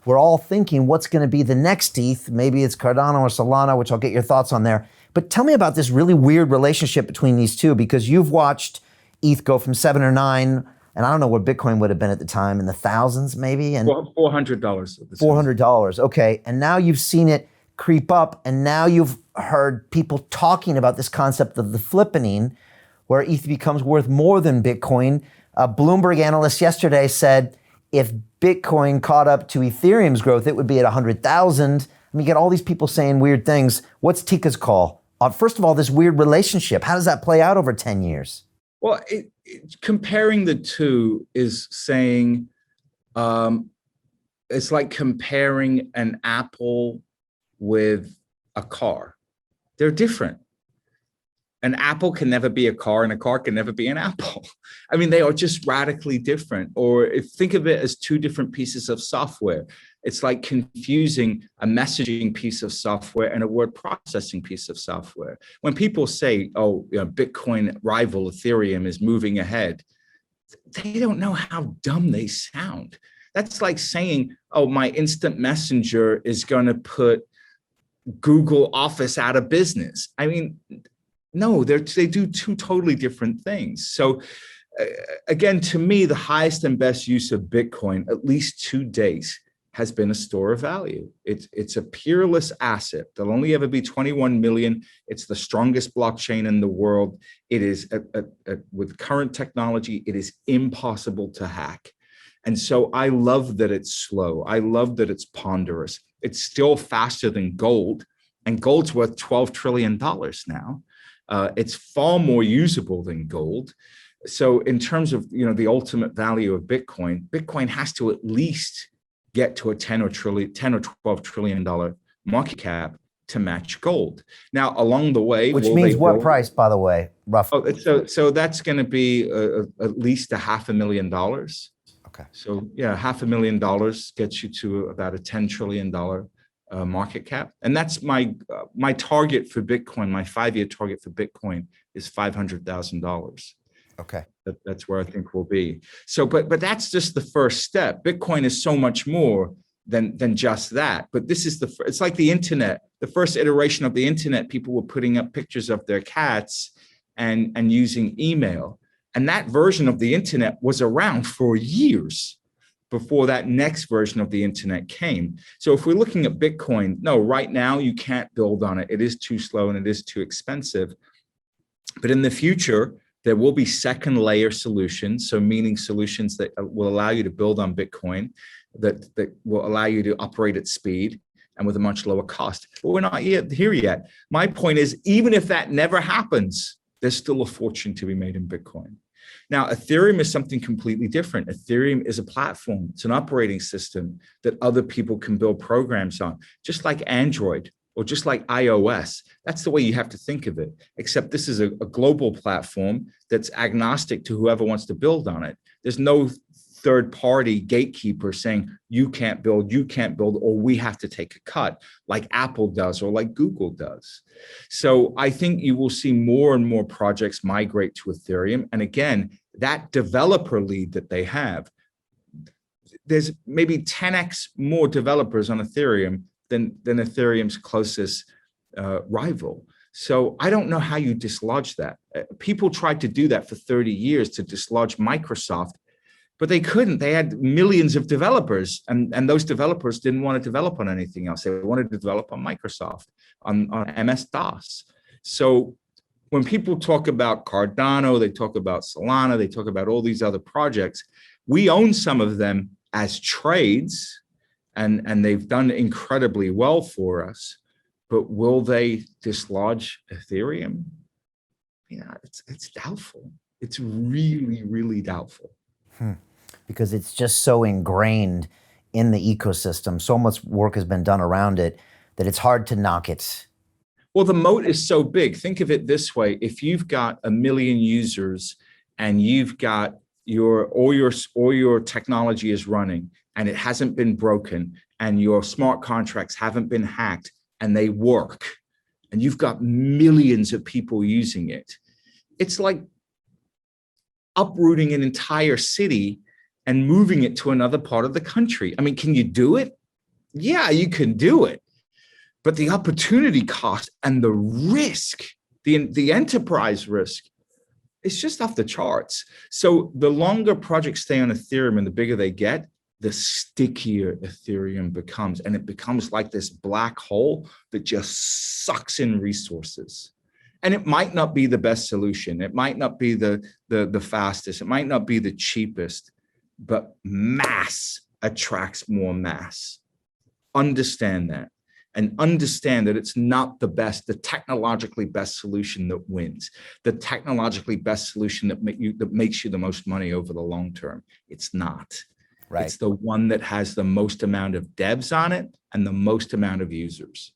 we're all thinking what's going to be the next ETH. Maybe it's Cardano or Solana, which I'll get your thoughts on there. But tell me about this really weird relationship between these two, because you've watched ETH go from 7 or 9, and I don't know what Bitcoin would have been at the time, in the thousands maybe, and $400. $400. Okay, and now you've seen it creep up, and now you've heard people talking about this concept of the flippening, where ETH becomes worth more than Bitcoin. A Bloomberg analyst yesterday said if Bitcoin caught up to Ethereum's growth, it would be at 100,000. I mean, you get all these people saying weird things. What's Teeka's call? First of all, this weird relationship, how does that play out over 10 years? Well, comparing the two is saying, it's like comparing an apple with a car. They're different. An apple can never be a car, and a car can never be an apple. I mean, they are just radically different. Or think of it as two different pieces of software. It's like confusing a messaging piece of software and a word processing piece of software. When people say, oh, Bitcoin rival Ethereum is moving ahead, they don't know how dumb they sound. That's like saying, oh, my instant messenger is going to put Google Office out of business. I mean, no, they do two totally different things. So again, to me, the highest and best use of Bitcoin, at least to date, has been a store of value. It's a peerless asset. There'll only ever be 21 million. It's the strongest blockchain in the world. It is, with current technology, it is impossible to hack. And so I love that it's slow. I love that it's ponderous. It's still faster than gold, and gold's worth $12 trillion now. It's far more usable than gold. So in terms of the ultimate value of Bitcoin, Bitcoin has to at least get to a 10 or 12 trillion dollar market cap to match gold. Now, along the way, which means what price, by the way, roughly? So that's going to be at least $500,000. Okay. So yeah, $500,000 gets you to about a $10 trillion market cap, and that's my target for Bitcoin. My 5-year target for Bitcoin is $500,000. Okay, that's where I think we'll be. So, but that's just the first step. Bitcoin is so much more than just that. But this is it's like the internet. The first iteration of the internet, people were putting up pictures of their cats and using email, and that version of the internet was around for years before that next version of the internet came. So if we're looking at Bitcoin, no, right now you can't build on it. It is too slow and it is too expensive. But in the future, there will be second layer solutions. So meaning solutions that will allow you to build on Bitcoin, that will allow you to operate at speed and with a much lower cost. But we're not here yet. My point is, even if that never happens, there's still a fortune to be made in Bitcoin. Now, Ethereum is something completely different. Ethereum is a platform. It's an operating system that other people can build programs on, just like Android or just like iOS. That's the way you have to think of it, except this is a global platform that's agnostic to whoever wants to build on it. There's no third-party gatekeeper saying, you can't build, or we have to take a cut, like Apple does or like Google does. So I think you will see more and more projects migrate to Ethereum. And again, that developer lead that they have, there's maybe 10x more developers on Ethereum than Ethereum's closest rival. So I don't know how you dislodge that. People tried to do that for 30 years to dislodge Microsoft, but they couldn't. They had millions of developers, and those developers didn't want to develop on anything else. They wanted to develop on Microsoft, on MS-DOS. So when people talk about Cardano, they talk about Solana, they talk about all these other projects. We own some of them as trades, and they've done incredibly well for us. But will they dislodge Ethereum? Yeah, it's doubtful. It's really, really doubtful. Because it's just so ingrained in the ecosystem. So much work has been done around it that it's hard to knock it. Well, the moat is so big. Think of it this way. If you've got 1 million users and you've got all your technology is running and it hasn't been broken and your smart contracts haven't been hacked and they work, and you've got millions of people using it, it's like uprooting an entire city and moving it to another part of the country. I mean, can you do it? yeah, you can do it, but the opportunity cost and the risk, the enterprise risk, it's just off the charts. So the longer projects stay on Ethereum and the bigger they get, the stickier Ethereum becomes. And it becomes like this black hole that just sucks in resources. And it might not be the best solution. It might not be the fastest. It might not be the cheapest, but mass attracts more mass. Understand that. And understand that it's not the technologically best solution that wins, the technologically best solution that makes you the most money over the long term. It's not. Right. It's the one that has the most amount of devs on it and the most amount of users.